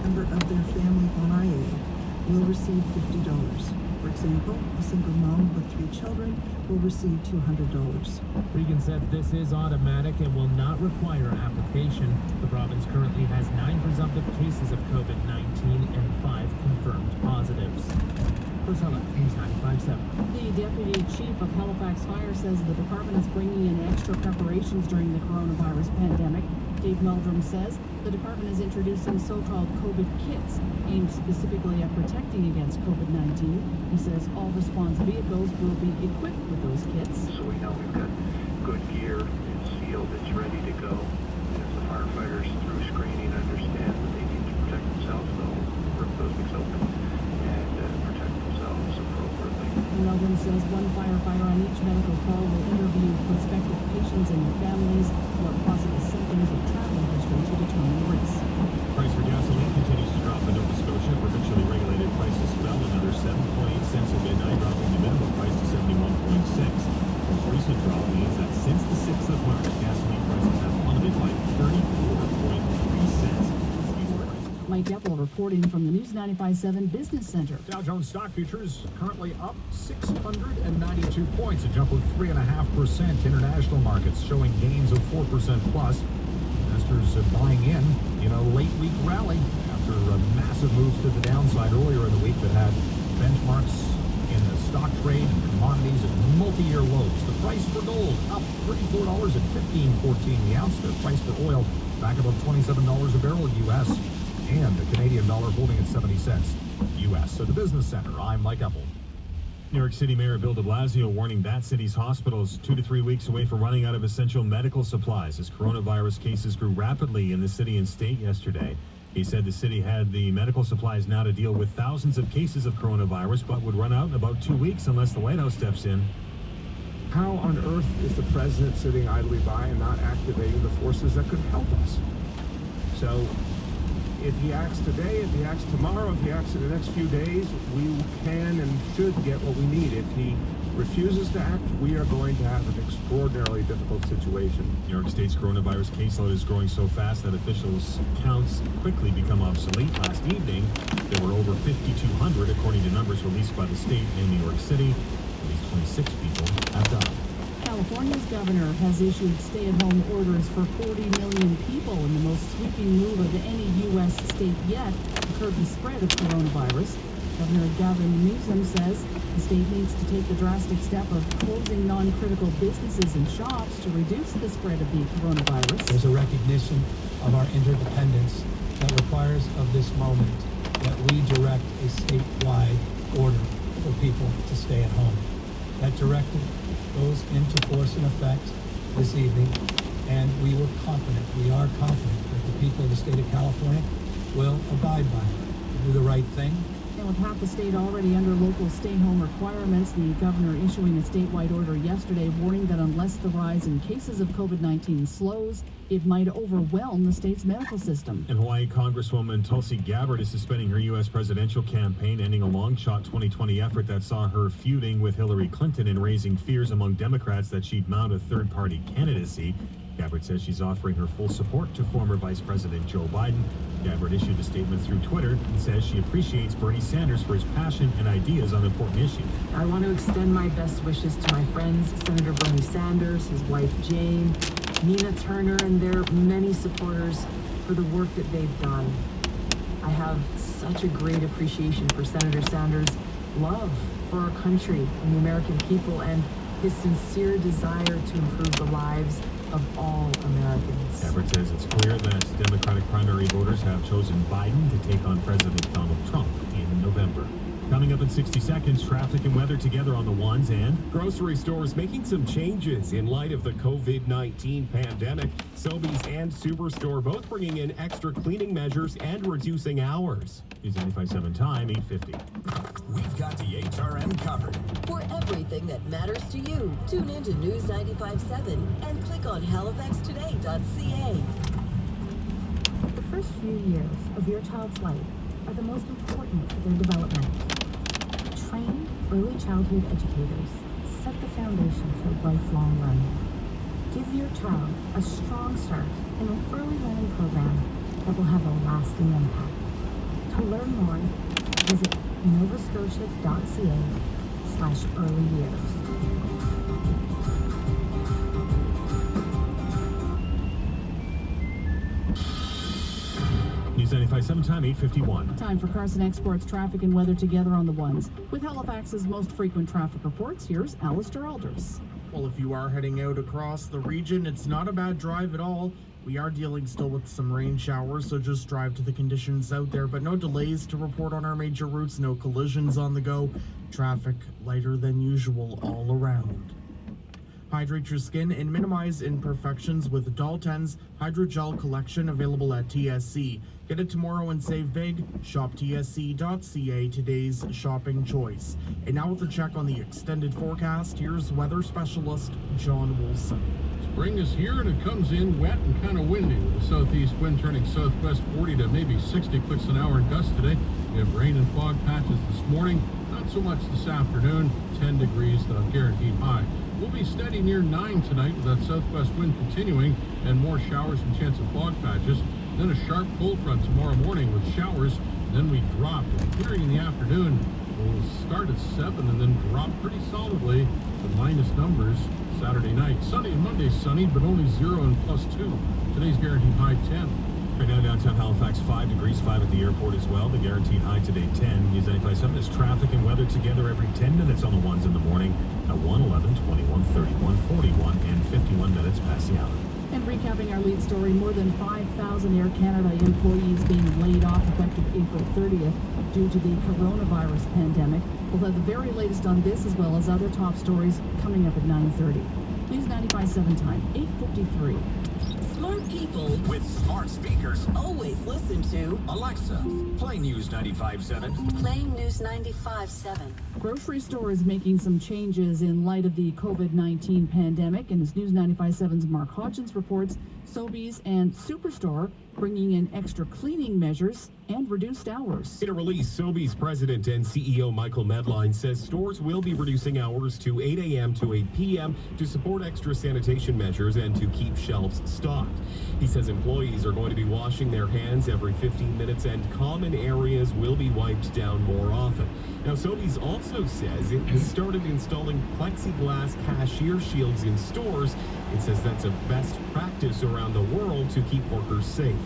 member of their family on IA will receive $50. For example, a single mom with 3 children will receive $200. Regan said this is automatic and will not require application. The province currently has 9 presumptive cases of COVID-19 and 5 confirmed positives. Priscilla, News 95.7. The Deputy Chief of Halifax Fire says the department is bringing in extra preparations during the coronavirus pandemic. Dave Meldrum says the department is introducing so-called COVID kits aimed specifically at protecting against COVID-19. He says all response vehicles will be equipped with those kits. So we know we've got good gear, it's sealed, it's ready to go. As the firefighters through screening understand that they need to protect themselves, they'll rip those things open and protect themselves appropriately. Meldrum says one firefighter on each medical call will interview prospective patients and their families for possible symptoms or travel history to determine risk. Price for gasoline continues to drop in Nova Scotia. Provincially regulated prices fell another 7.8 cents at midnight, dropping the minimum price to 71.6. This recent drop means that since the 6th of March, gasoline prices have plummeted by 34.3 cents. Mike Epple reporting from the News 95.7 Business Center. Dow Jones stock futures currently up 692 points, a jump of 3.5%. International markets showing gains of 4% plus. Investors buying in a late week rally after massive moves to the downside earlier in the week that had benchmarks in the stock trade and commodities at multi-year lows. The price for gold up $34 at $15.14 the ounce. The price for oil back above $27 a barrel U.S. and the Canadian dollar holding at 70 cents U.S. So the Business Center, I'm Mike Epple. New York City Mayor Bill de Blasio warning that city's hospitals 2 to 3 weeks away from running out of essential medical supplies as coronavirus cases grew rapidly in the city and state yesterday. He said the city had the medical supplies now to deal with thousands of cases of coronavirus, but would run out in about 2 weeks unless the White House steps in. How on earth is the president sitting idly by and not activating the forces that could help us? So if he acts today, if he acts tomorrow, if he acts in the next few days, we can and should get what we need. If he refuses to act, we are going to have an extraordinarily difficult situation. New York State's coronavirus caseload is growing so fast that officials' counts quickly become obsolete. Last evening, there were over 5,200, according to numbers released by the state and New York City. At least 26 people have died. California's governor has issued stay-at-home orders for 40 million people in the most sweeping move of any U.S. state yet to curb the spread of coronavirus. Governor Gavin Newsom says the state needs to take the drastic step of closing non-critical businesses and shops to reduce the spread of the coronavirus. There's a recognition of our interdependence that requires of this moment that we direct a statewide order for people to stay at home. That directive goes into force and effect this evening, and we are confident that the people of the state of California will abide by it, do the right thing. And with half the state already under local stay-home requirements, the governor issuing a statewide order yesterday warning that unless the rise in cases of COVID-19 slows, it might overwhelm the state's medical system. And Hawaii Congresswoman Tulsi Gabbard is suspending her U.S. presidential campaign, ending a long-shot 2020 effort that saw her feuding with Hillary Clinton and raising fears among Democrats that she'd mount a third-party candidacy. Gabbard says she's offering her full support to former Vice President Joe Biden. Gabbard issued a statement through Twitter and says she appreciates Bernie Sanders for his passion and ideas on important issues. I want to extend my best wishes to my friends, Senator Bernie Sanders, his wife Jane, Nina Turner, and their many supporters for the work that they've done. I have such a great appreciation for Senator Sanders' love for our country and the American people and his sincere desire to improve the lives of all Americans. Gabbard says it's clear that Democratic primary voters have chosen Biden to take on President Donald Trump in November. Coming up in 60 seconds, traffic and weather together on the ones, and grocery stores making some changes in light of the COVID-19 pandemic. Sobeys and Superstore both bringing in extra cleaning measures and reducing hours. News 95.7 time, 8:50. We've got the HRM covered. For everything that matters to you, tune in to News 95.7 and click on halifaxtoday.ca. The first few years of your child's life are the most important for their development. Trained early childhood educators set the foundation for lifelong learning. Give your child a strong start in an early learning program that will have a lasting impact. To learn more, visit novascotia.ca/early years. News 95.7 time, 8:51. Time for Carson Exports traffic and weather together on the ones. With Halifax's most frequent traffic reports, here's Alistair Alders. Well, if you are heading out across the region, it's not a bad drive at all. We are dealing still with some rain showers, so just drive to the conditions out there, but no delays to report on our major routes, no collisions on the go. Traffic lighter than usual all around. Hydrate your skin and minimize imperfections with Dalton's Hydrogel Collection, available at TSC. Get it tomorrow and save big. Shop tsc.ca, today's shopping choice. And now with a check on the extended forecast, here's weather specialist John Wilson. Spring is here and it comes in wet and kind of windy, with the southeast wind turning southwest 40 to maybe 60 clicks an hour in gusts today. We have rain and fog patches this morning, not so much this afternoon. 10 degrees, the guaranteed high. We'll be steady near 9 tonight with that southwest wind continuing and more showers and chance of fog patches. Then a sharp cold front tomorrow morning with showers. Then we drop. Clearing in the afternoon. We'll start at 7 and then drop pretty solidly to minus numbers Saturday night. Sunday and Monday sunny, but only 0 and +2. Today's guaranteed high 10. Right now, downtown Halifax, 5 degrees, 5 at the airport as well. The guaranteed high today, 10. News 95.7 is traffic and weather together every 10 minutes on the ones in the morning at 1:11, 21, 31, 41, and 51 minutes past the hour. And recapping our lead story, more than 5,000 Air Canada employees being laid off effective April 30th due to the coronavirus pandemic. We'll have the very latest on this as well as other top stories coming up at 9:30. News 95.7 time, 8:53. Smart people With smart speakers. always listen to Alexa, play News 95.7. Playing News 95.7. Grocery stores making some changes in light of the COVID-19 pandemic, and as News 95.7's Mark Hodgins reports, Sobeys and Superstore bringing in extra cleaning measures and reduced hours. In a release, Sobeys president and CEO Michael Medline says stores will be reducing hours to 8 a.m. to 8 p.m. to support extra sanitation measures and to keep shelves stocked. He says employees are going to be washing their hands every 15 minutes and common areas will be wiped down more often. Now, Sobeys also says it has started installing plexiglass cashier shields in stores. It says that's a best practice around the world to keep workers safe.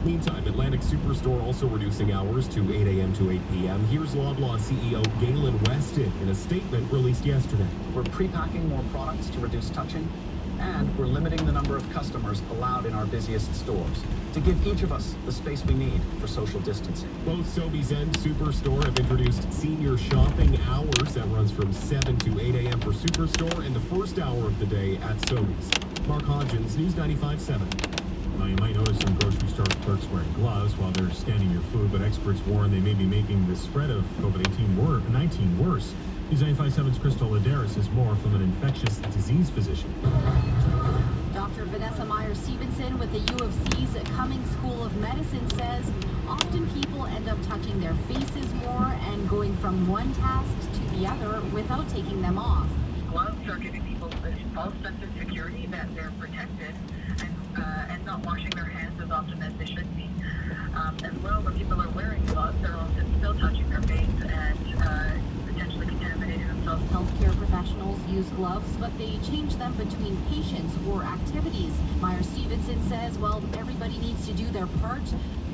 Meantime, Atlantic Superstore also reducing hours to 8 a.m. to 8 p.m. Here's Loblaw CEO Galen Weston in a statement released yesterday. We're pre-packing more products to reduce touching, and we're limiting the number of customers allowed in our busiest stores to give each of us the space we need for social distancing. Both Sobeys and Superstore have introduced senior shopping hours that runs from 7 to 8 a.m. for Superstore and the first hour of the day at Sobeys. Mark Hodgins, News 95.7. Now, you might notice some grocery store clerks wearing gloves while they're scanning your food, but experts warn they may be making the spread of COVID-19 worse. News 95.7's Crystal Ladaris has more from an infectious disease physician. Dr. Vanessa Meyer-Stevenson with the U of C's Cummings School of Medicine says often people end up touching their faces more and going from one task to the other without taking them off. Gloves are giving people this false sense of security that they're protected and not washing their hands as often as they should be. As well, when people are wearing gloves, they're often still touching their face and potentially contaminating themselves. Healthcare professionals use gloves, but they change them between patients or activities. Meyer-Stevenson says, well, everybody needs to do their part.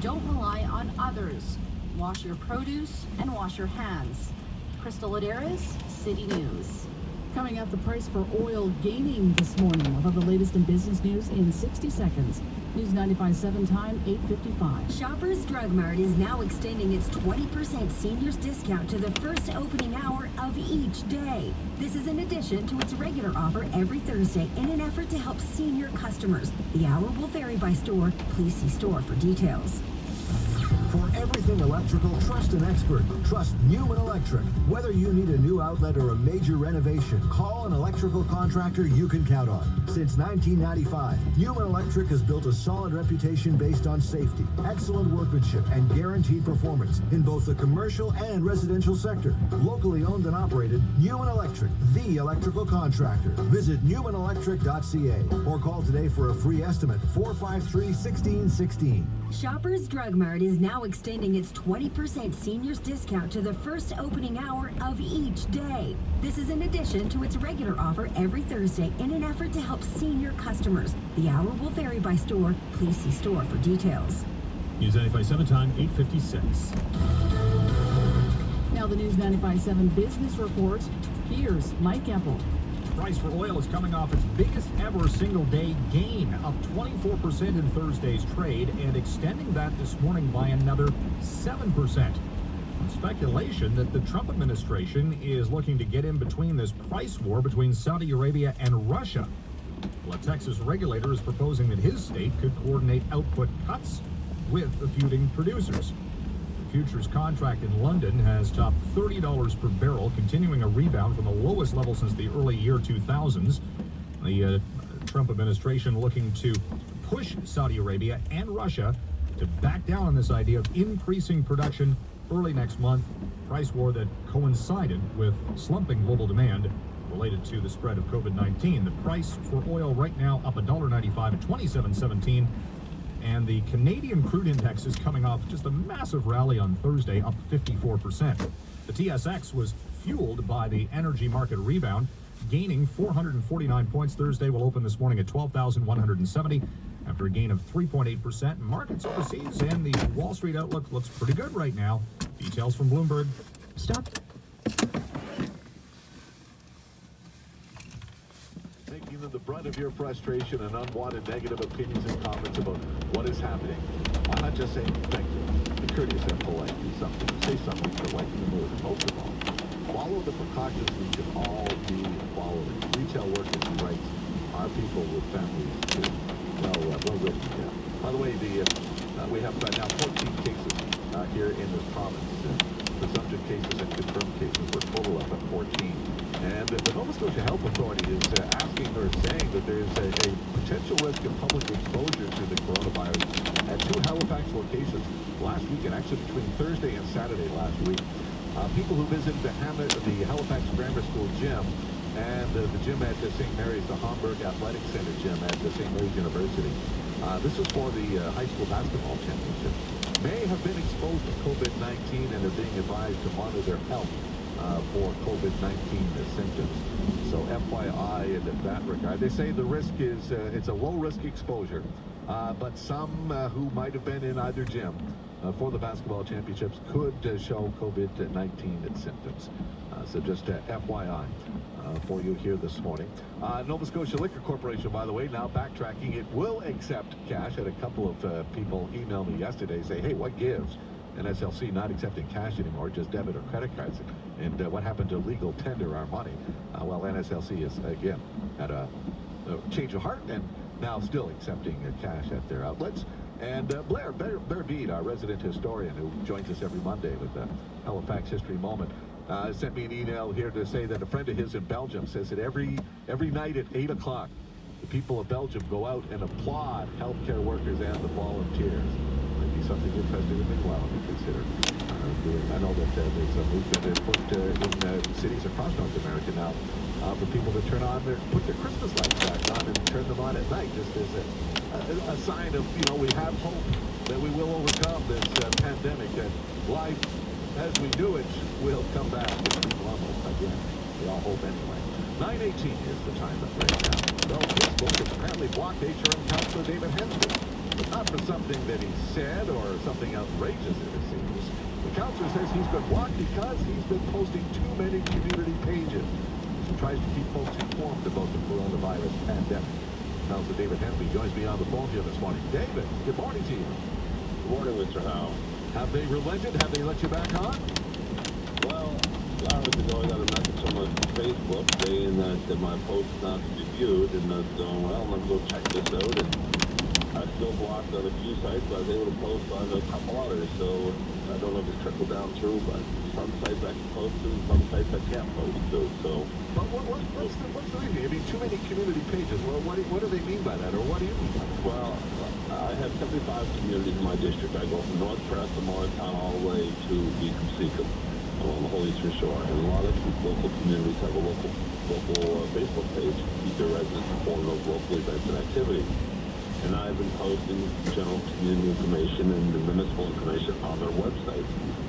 Don't rely on others. Wash your produce and wash your hands. Crystal Ladaris, City News. Coming up, the price for oil gaining this morning. We'll have the latest in business news in 60 seconds. News 95.7 time, 8:55. Shoppers Drug Mart is now extending its 20% seniors discount to the first opening hour of each day. This is in addition to its regular offer every Thursday in an effort to help senior customers. The hour will vary by store. Please see store for details. For everything electrical, trust an expert. Trust Newman Electric. Whether you need a new outlet or a major renovation, call an electrical contractor you can count on. Since 1995, Newman Electric has built a solid reputation based on safety, excellent workmanship, and guaranteed performance in both the commercial and residential sector. Locally owned and operated, Newman Electric, the electrical contractor. Visit newmanelectric.ca or call today for a free estimate, 453-1616. Shoppers Drug Mart is now extending its 20% seniors discount to the first opening hour of each day. This is in addition to its regular offer every Thursday in an effort to help senior customers. The hour will vary by store. Please see store for details. News 95.7 time, 8:56. Now the News 95.7 Business Report. Here's Mike Epple. Price for oil is coming off its biggest ever single-day gain, up 24% in Thursday's trade, and extending that this morning by another 7%. On speculation that the Trump administration is looking to get in between this price war between Saudi Arabia and Russia. Well, a Texas regulator is proposing that his state could coordinate output cuts with the feuding producers. Futures contract in London has topped $30 per barrel, continuing a rebound from the lowest level since the early year 2000s. The Trump administration looking to push Saudi Arabia and Russia to back down on this idea of increasing production early next month. Price war that coincided with slumping global demand related to the spread of COVID-19. The price for oil right now up $1.95 at $27.17. And the Canadian crude index is coming off just a massive rally on Thursday, up 54%. The TSX was fueled by the energy market rebound, gaining 449 points. Thursday will open this morning at 12,170 after a gain of 3.8%. Markets overseas and the Wall Street outlook looks pretty good right now. Details from Bloomberg. Stop. Taking the brunt of your frustration and unwanted negative opinions and comments about what is happening. Why not just say thank you? Be courteous and polite. Do something. Say something to lighten the mood. And most of all, follow the precautions we can all be following. Retail workers and rights are people with families too. Well written. Yeah. By the way, we have now 14 cases here in this province. Presumptive cases and confirmed cases were total up at 14. And the Nova Scotia Health Authority is asking or saying that there's a potential risk of public exposure to the coronavirus at 2 Halifax locations last week, and actually between Thursday and Saturday last week. People who visited the Halifax Grammar School gym and the gym at St. Mary's, the Hamburg Athletic Center gym at St. Mary's University. This is for the high school basketball championship. May have been exposed to COVID-19 and are being advised to monitor their health for COVID-19 symptoms. So FYI in that regard. They say the risk is, it's a low-risk exposure, but some who might have been in either gym for the basketball championships could show COVID-19 symptoms. So just FYI for you here this morning. Nova Scotia Liquor Corporation, by the way, now backtracking. It will accept cash. I had a couple of people email me yesterday say, hey, what gives? NSLC not accepting cash anymore, just debit or credit cards. And what happened to legal tender our money? Well, NSLC is, again, had a change of heart and now still accepting cash at their outlets. And Blair Beede, our resident historian who joins us every Monday with the Halifax History Moment, sent me an email here to say that a friend of his in Belgium says that every night at 8 o'clock, the people of Belgium go out and applaud healthcare workers and the volunteers. Might be something interesting to meanwhile to consider doing. I know that there's a movement in cities across North America now for people to put their Christmas lights back on and turn them on at night, just as a sign of, we have hope that we will overcome this pandemic, that life as we knew it will come back to normal again. We all hope anyway. 9:18 is the time right now. So Facebook has apparently blocked HRM Councillor David Hensman, but not for something that he said or something outrageous, it seems. The councillor says he's been blocked because he's been posting too many community pages. He tries to keep folks informed about the coronavirus pandemic. Councillor David Hensman joins me on the phone here this morning. David, good morning to you. Good morning, Mr. Howe. Have they relented? Have they let you back on? Well, hours ago I got a message on my Facebook saying that my post is not to be viewed, and I was going, well, let me go check this out. And I still blocked on a few sites, but I was able to post on a couple others. So I don't know if it's trickled down through, but some sites I can post to, some sites I can't post to. So. But what's the reason? I mean, too many community pages. Well, what do they mean by that, or what do you mean by that? Well, I have 75 communities in my district. I go from North Press to Morristown all the way to Beacon on the whole Eastern Shore. And a lot of local communities have a local Facebook page to keep their residents informed of local events and activities. and I've been posting general community information and the municipal information on their website.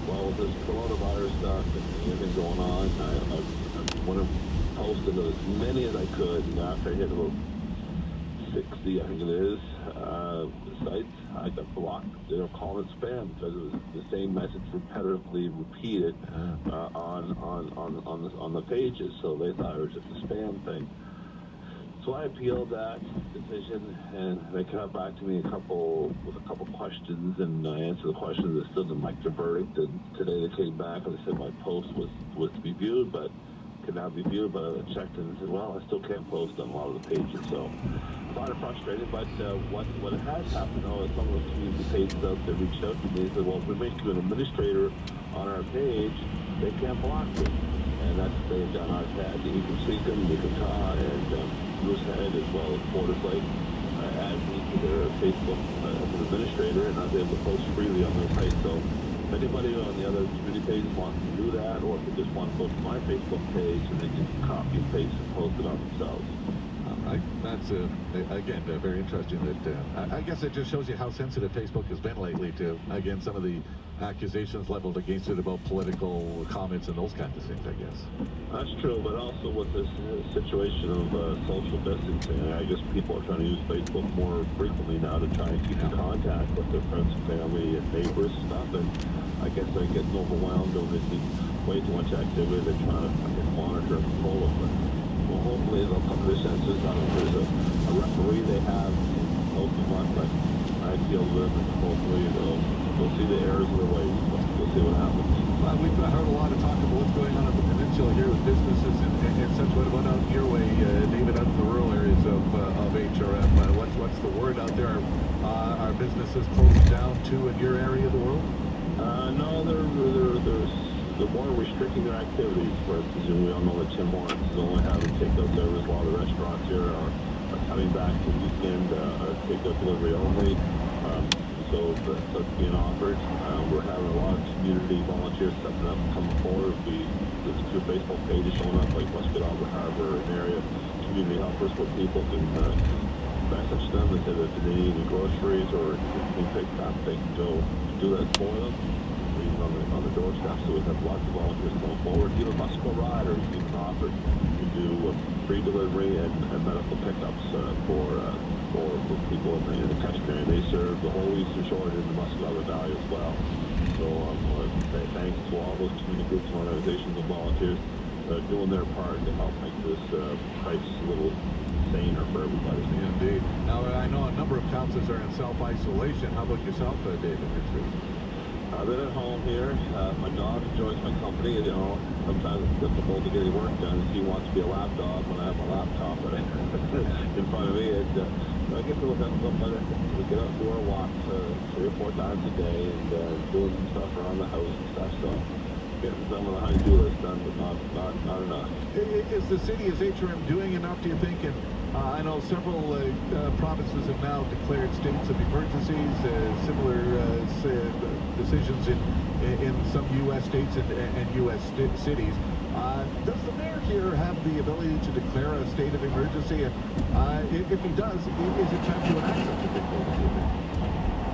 Well, with this coronavirus stuff and everything going on, I want to post as many as I could, and after I hit about 60, I think it is, sites, I got blocked. They were calling it spam because it was the same message repetitively repeated on the pages, so they thought it was just a spam thing. So I appealed that decision, and they got back to me with a couple questions, and I answered the questions. They still didn't like the verdict, and today they came back and they said my post was to be viewed, but could not be viewed. But I checked and said, well, I still can't post on a lot of the pages. So I find it frustrating, but what has happened though is some of the community pages out there reached out to me and said, well, if we make you an administrator on our page, they can't block you. And that's what they've done. I've had the Eagle Seacom, the Qatar, and Moosehead, as well as Porter's Lake, add me to their Facebook as an administrator, and I was able to post freely on their site. So if anybody on the other community pages wants to do that, or if they just want to go to my Facebook page and they can copy and paste and post it on themselves. That's, again, very interesting. That I guess it just shows you how sensitive Facebook has been lately to, again, some of the accusations leveled against it about political comments and those kinds of things, I guess. That's true, but also with this situation of social distancing, I guess people are trying to use Facebook more frequently now to try and keep in contact with their friends and family and neighbors and stuff, and I guess they're getting overwhelmed or they see way too much activity. They're trying to monitor and control it, but well, hopefully they'll come to their senses. I don't know if there's a referee they have posting one, but I feel good and hopefully they'll see the errors of their ways. We'll see what happens. Well, we've heard a lot of talk about what's going on at the peninsula here with businesses and such. What about out your way, David, out in the rural areas of HRM? What's the word out there? Are businesses closing down too in your area of the world? No, they're more restricting their activities. For instance, we all know that Tim Hortons is only having takeout service. A lot of the restaurants here are coming back to weekend takeout delivery only. So that's being offered. We're having a lot of community volunteers stepping up and coming forward. There's two Facebook pages showing up, like Westgate, Albert Harbor, an area community helpers where people can message them and say that if they need any groceries or anything picked up, they can go do that for them. Even on the doorstep, so we have lots of volunteers going forward. Even Musco Riders even offered to do free delivery and medical pickups for people in the catchment area. They serve the whole eastern shore and the Muscatine Valley as well. So I want to say thanks to all those community groups and organizations and volunteers doing their part to help make this crisis a little saner for everybody. Yeah, indeed. Now, I know a number of councils are in self-isolation. How about yourself, David? I've been at home here. My dog enjoys my company. You know, sometimes it's difficult to get any work done. He wants to be a lap dog when I have my laptop in front of me. And I get to look at them, but we get out and do our walks 3 or 4 times a day and doing some stuff around the house and stuff. So getting some of the honey-do list done, but not enough. Is the city, is HRM doing enough, do you think? And I know several provinces have now declared states of emergencies, similar decisions in some U.S. states and U.S. cities. Does the mayor here have the ability to declare a state of emergency? And if he does, is it time to enact such a thing?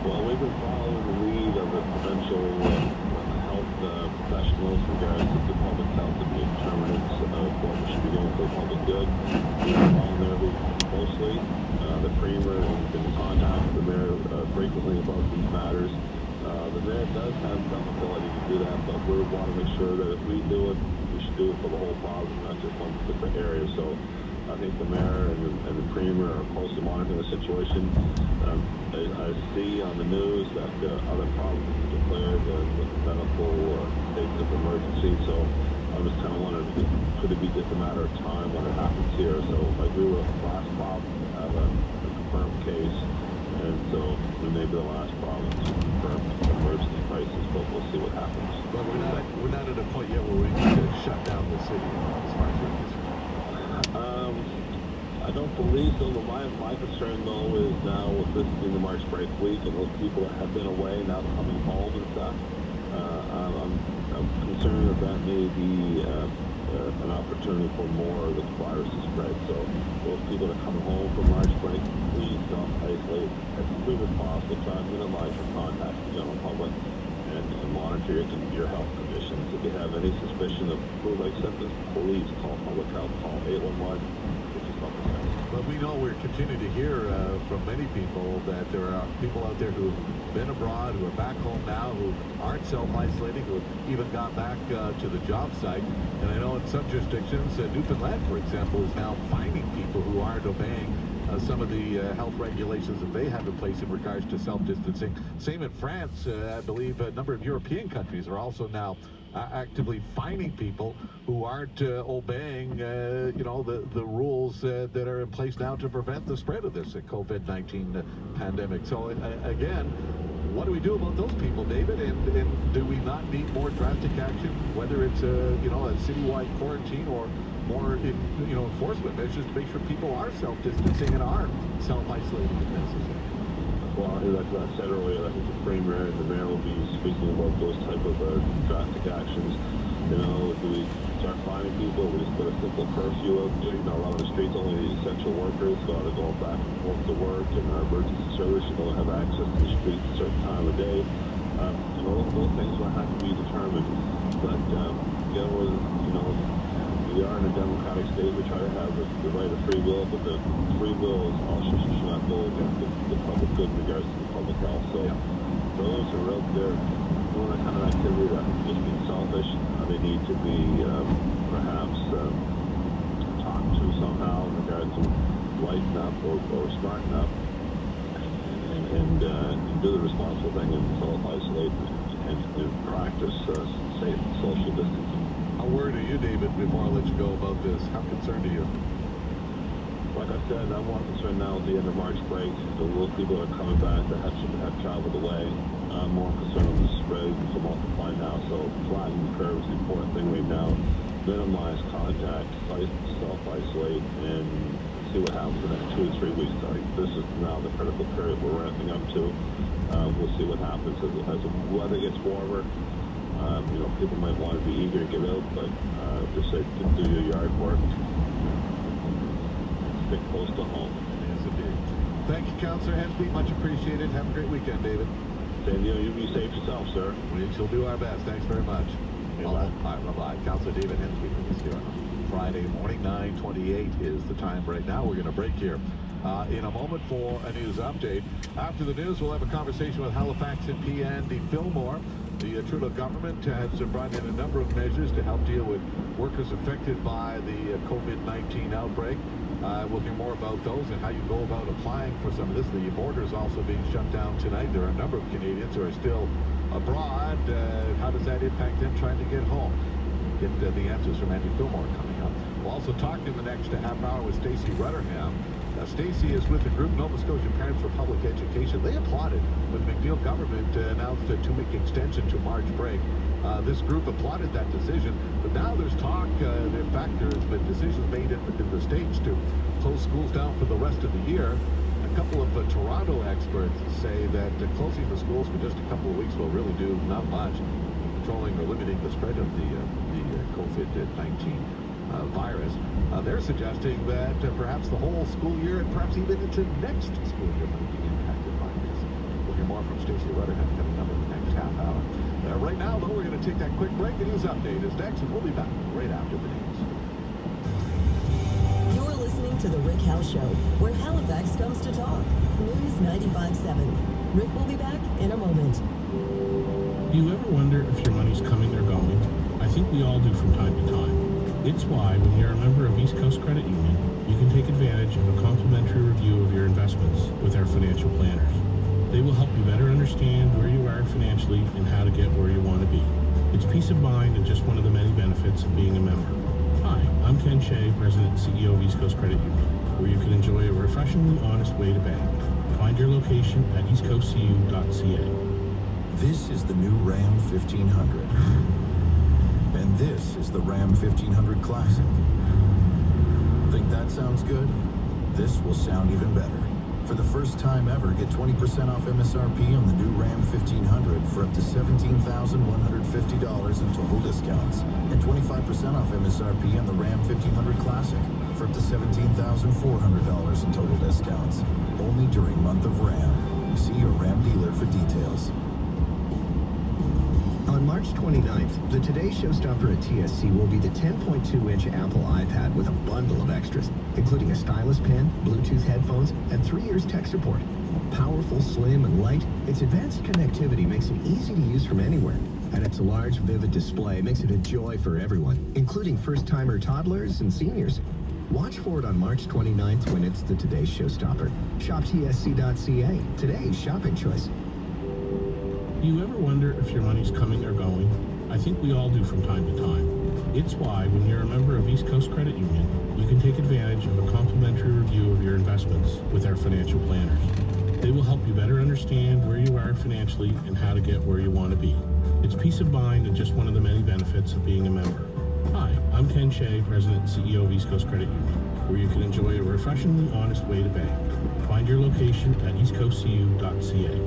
Well, we've been following the lead of the provincial health professionals in regards to the public health and the determinants of what we should be doing for the public good. We've been following there closely. The Premier has been in contact with the mayor frequently about these matters. The mayor does have some ability to do that, but we want to make sure that if we do it, we should do it for the whole province, not just one specific area. So I think the mayor and the Premier are closely monitoring the situation. I see on the news that other provinces have declared medical states of emergency. So I'm just kind of wondering, could it be just a matter of time when it happens here? So like we were the last province to have a confirmed case, and so we may be the last province to confirm emergency crisis, but we'll see what happens. But we're not at a point yet where we need to shut down the city as far as we're concerned. I don't believe so, but my concern though is now with this being the March break week and those people that have been away now coming home and stuff, I'm concerned that may be an opportunity for more of the virus to spread. So those people that are coming home from March break, please self-isolate as soon as possible. Try and minimize your contact with the general public and monitor your health conditions. If you have any suspicion of flu-like symptoms, please call public health, call 811. But we know we're continuing to hear from many people that there are people out there who've been abroad, who are back home now, who aren't self-isolating, who have even gone back to the job site. And I know in some jurisdictions, Newfoundland, for example, is now fining people who aren't obeying some of the health regulations that they have in place in regards to self-distancing. Same in France. I believe a number of European countries are also now actively fining people who aren't obeying, the rules that are in place now to prevent the spread of this COVID-19 pandemic. So again, what do we do about those people, David? And do we not need more drastic action, whether it's a citywide quarantine or more enforcement measures to make sure people are self-distancing and are self-isolating if necessary? Well, like I said earlier, I think the Premier and the Mayor will be speaking about those type of drastic actions. Do we start finding people? We just put a simple curfew out there. A lot of the streets, only the essential workers got to go back and forth to work, and our emergency service don't have access to the streets at a certain time of day. Those things will have to be determined. But we are in a democratic state. We try to have the right of free will, but the free will also should not go against the public good in regards to the public health. So those who are out there doing that kind of activity that is just being selfish, they need to be perhaps talked to somehow in regards to lighten up or smarten up and do the responsible thing and self-isolate and practice safe social distancing. How worried are you, David, before I let you go about this? How concerned are you? Like I said, I'm more concerned now at the end of March break. Those people that are coming back that should have traveled away. I'm more concerned with the spread to multiply now. So flatten the curve is the important thing right now. Minimize contact, self-isolate, and see what happens in the next 2 to 3 weeks. This is now the critical period we're ramping up to. We'll see what happens as the weather gets warmer. People might want to be eager to get out, but just say do your yard work. Stick close to home. Yes, indeed. Thank you, Councillor Hensby. Much appreciated. Have a great weekend, David. And you be safe yourself, sir. We shall do our best. Thanks very much. All right, bye-bye. Councillor David Hensby with us here on Friday morning. 9:28 is the time right now. We're going to break here in a moment for a news update. After the news, we'll have a conversation with Halifax MP Andy Fillmore. The Trudeau government has brought in a number of measures to help deal with workers affected by the COVID-19 outbreak. We'll hear more about those and how you go about applying for some of this. The border is also being shut down tonight. There are a number of Canadians who are still abroad. How does that impact them trying to get home? Get the answers from Andy Fillmore coming up. We'll also talk in the next half hour with Stacey Rutherham. Stacey is with the group Nova Scotia Parents for Public Education. They applauded when the McNeil government announced a 2-week extension to March break. This group applauded that decision, but now there's talk, in fact, there's been decisions made in the States to close schools down for the rest of the year. A couple of Toronto experts say that closing the schools for just a couple of weeks will really do not much in controlling or limiting the spread of the COVID-19 virus. They're suggesting that perhaps the whole school year and perhaps even into next school year might be impacted by this. We'll hear more from Stacey Rutherham coming up in the next half hour. Right now, though, we're going to take that quick break. The news update is next, and we'll be back right after the news. You're listening to The Rick House Show, where Halifax comes to talk. News 95.7. Rick will be back in a moment. Do you ever wonder if your money's coming or going? I think we all do from time to time. It's why, when you're a member of East Coast Credit Union, you can take advantage of a complimentary review of your investments with our financial planners. They will help you better understand where you are financially and how to get where you want to be. It's peace of mind and just one of the many benefits of being a member. Hi, I'm Ken Shea, President and CEO of East Coast Credit Union, where you can enjoy a refreshingly honest way to bank. Find your location at eastcoastcu.ca. This is the new Ram 1500. And this is the Ram 1500 Classic. Think that sounds good? This will sound even better. For the first time ever, get 20% off MSRP on the new Ram 1500 for up to $17,150 in total discounts, and 25% off MSRP on the Ram 1500 Classic for up to $17,400 in total discounts. Only during month of Ram. See your Ram dealer for details. On March 29th, the Today Showstopper at TSC will be the 10.2-inch Apple iPad with a bundle of extras, including a stylus pen, Bluetooth headphones, and 3 years tech support. Powerful, slim, and light, its advanced connectivity makes it easy to use from anywhere. And its large, vivid display makes it a joy for everyone, including first-timer toddlers and seniors. Watch for it on March 29th when it's the Today Showstopper. Shop tsc.ca, today's shopping choice. Do you ever wonder if your money's coming or going? I think we all do from time to time. It's why, when you're a member of East Coast Credit Union, you can take advantage of a complimentary review of your investments with our financial planners. They will help you better understand where you are financially and how to get where you want to be. It's peace of mind and just one of the many benefits of being a member. Hi, I'm Ken Shea, President and CEO of East Coast Credit Union, where you can enjoy a refreshingly honest way to bank. Find your location at eastcoastcu.ca.